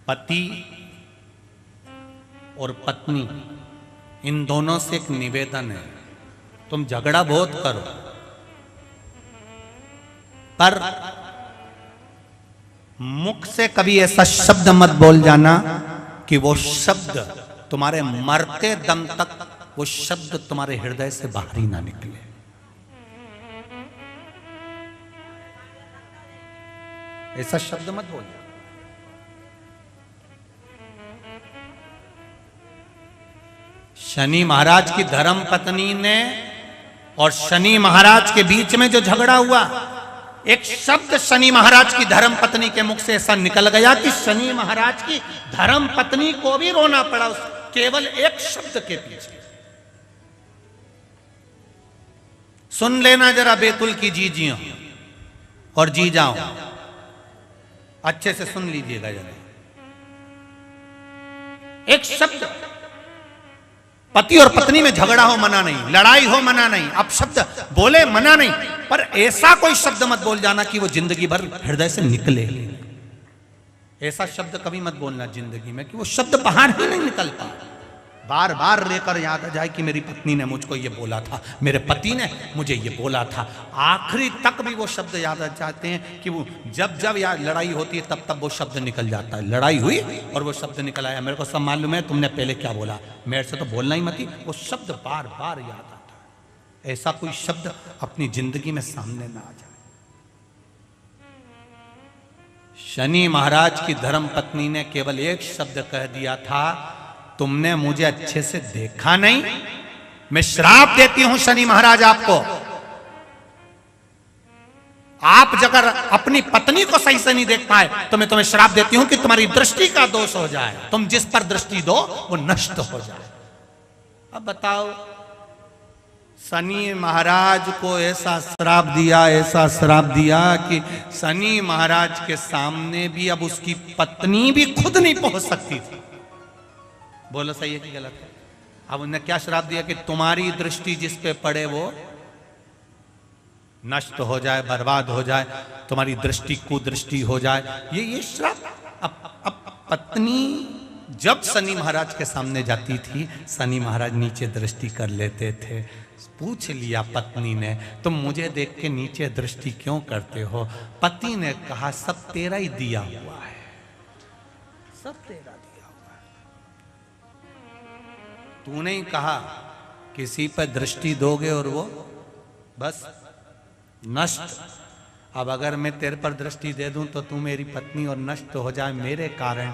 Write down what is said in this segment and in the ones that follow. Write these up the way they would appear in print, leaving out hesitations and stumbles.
पति और पत्नी इन दोनों से एक निवेदन है, तुम झगड़ा बहुत करो पर मुख से कभी ऐसा शब्द मत बोल जाना कि वो शब्द तुम्हारे मरते दम तक वो शब्द तुम्हारे हृदय से बाहर ही ना निकले। ऐसा शब्द मत बोलना। शनि महाराज की धर्म पत्नी ने और शनि महाराज के बीच में जो झगड़ा हुआ, एक शब्द शनि महाराज की धर्म पत्नी के मुख से ऐसा निकल गया कि शनि महाराज की धर्म पत्नी को भी रोना पड़ा उस केवल एक शब्द के पीछे। सुन लेना जरा बेतुल की जीजियों और जी जाओ, अच्छे से सुन लीजिएगा जरा। एक शब्द, पति और पत्नी में झगड़ा हो मना नहीं, लड़ाई हो मना नहीं, आप शब्द बोले मना नहीं, पर ऐसा कोई शब्द मत बोल जाना कि वो जिंदगी भर हृदय से निकले। ऐसा शब्द कभी मत बोलना जिंदगी में कि वो शब्द बाहर ही नहीं निकलता। बार बार लेकर याद आ जाए कि मेरी पत्नी ने मुझको ये बोला था, मेरे पति ने मुझे ये बोला था, आखिरी तक भी वो शब्द याद आ जाते हैं कि वो जब जब यार लड़ाई होती है तब तब वो शब्द निकल जाता है। लड़ाई हुई और वो शब्द निकल आया, मेरे को सब मालूम है तुमने पहले क्या बोला, मेरे से तो बोलना ही मत ही, वो शब्द बार बार याद आता है। ऐसा कोई शब्द अपनी जिंदगी में सामने ना आ जाए। शनि महाराज की धर्म पत्नी ने केवल एक शब्द कह दिया था, तुमने मुझे अच्छे से देखा नहीं, मैं श्राप देती हूं शनि महाराज आपको। आप अगर अपनी पत्नी को सही से नहीं देख पाए तो मैं तुम्हें श्राप देती हूं कि तुम्हारी दृष्टि का दोष हो जाए, तुम जिस पर दृष्टि दो वो नष्ट हो जाए। अब बताओ, शनि महाराज को ऐसा श्राप दिया, ऐसा श्राप दिया कि शनि महाराज के सामने भी अब उसकी पत्नी भी खुद नहीं पहुंच सकती थी। बोलो सही है कि गलत है? अब उन्होंने क्या श्राप दिया कि तुम्हारी दृष्टि जिस पे पड़े वो नष्ट हो जाए, बर्बाद हो जाए, तुम्हारी दृष्टि कुदृष्टि हो जाए। ये श्राप। अब पत्नी जब शनि महाराज के सामने जाती थी, शनि महाराज नीचे दृष्टि कर लेते थे। पूछ लिया पत्नी ने, तुम मुझे देख के नीचे दृष्टि क्यों करते हो? पति ने कहा, सब तेरा ही दिया हुआ है, सब तेरा। तूने ही कहा किसी पर दृष्टि दोगे और वो बस नष्ट। अब अगर मैं तेरे पर दृष्टि दे दूं तो तू मेरी पत्नी और नष्ट हो जाए मेरे कारण,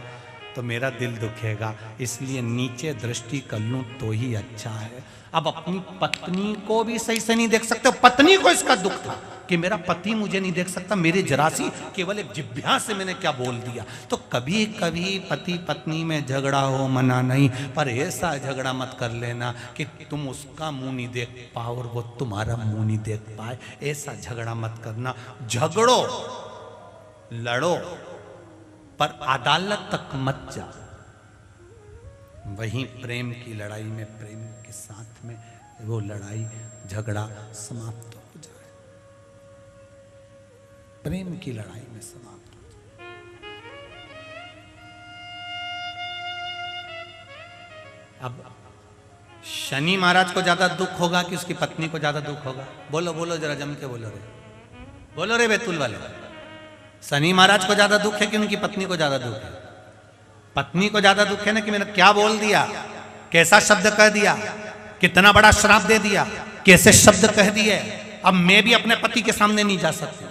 तो मेरा दिल दुखेगा, इसलिए नीचे दृष्टि कर लूं तो ही अच्छा है। अब अपनी पत्नी को भी सही से नहीं देख सकते। पत्नी को इसका दुख था कि मेरा पति मुझे नहीं देख सकता, मेरी जरासी केवल एक जिभ्या से मैंने क्या बोल दिया। तो कभी कभी पति पत्नी में झगड़ा हो मना नहीं, पर ऐसा झगड़ा मत कर लेना कि तुम उसका मुंह नहीं देख पाओ और वो तुम्हारा मुंह नहीं देख पाए। ऐसा झगड़ा मत करना। झगड़ो, लड़ो, पर अदालत तक मत जा। वहीं प्रेम की लड़ाई में, प्रेम के साथ में वो लड़ाई झगड़ा समाप्त हो जाए, प्रेम की लड़ाई में समाप्त हो जाए। अब शनि महाराज को ज्यादा दुख होगा कि उसकी पत्नी को ज्यादा दुख होगा? बोलो बोलो जरा जम के बोलो रे, बोलो रे बैतूल वाले। शनि महाराज को ज्यादा दुख है कि उनकी पत्नी को ज्यादा दुख है? पत्नी को ज्यादा दुख है ना कि मैंने क्या बोल दिया, कैसा शब्द कह दिया, कितना बड़ा श्राप दे दिया, कैसे शब्द कह दिए। अब मैं भी अपने पति के सामने नहीं जा सकती,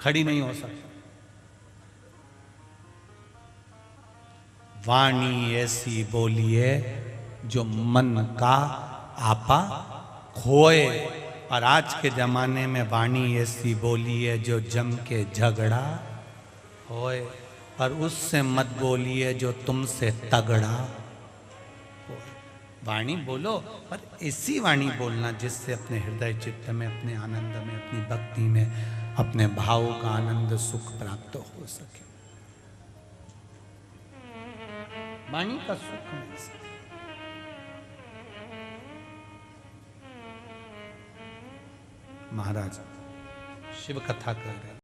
खड़ी नहीं हो सकती। वाणी ऐसी बोलिए जो मन का आपा खोए, और आज के जमाने में वाणी ऐसी बोलिए जो जम के झगड़ा होए, और उससे मत बोलिए जो तुमसे तगड़ा हो। वाणी बोलो, पर ऐसी वाणी बोलना जिससे अपने हृदय चित्त में, अपने आनंद में, अपनी भक्ति में, अपने भाव का आनंद सुख प्राप्त हो सके। वाणी का सुख मिल सके। महाराज शिव कथा कर रहे हैं।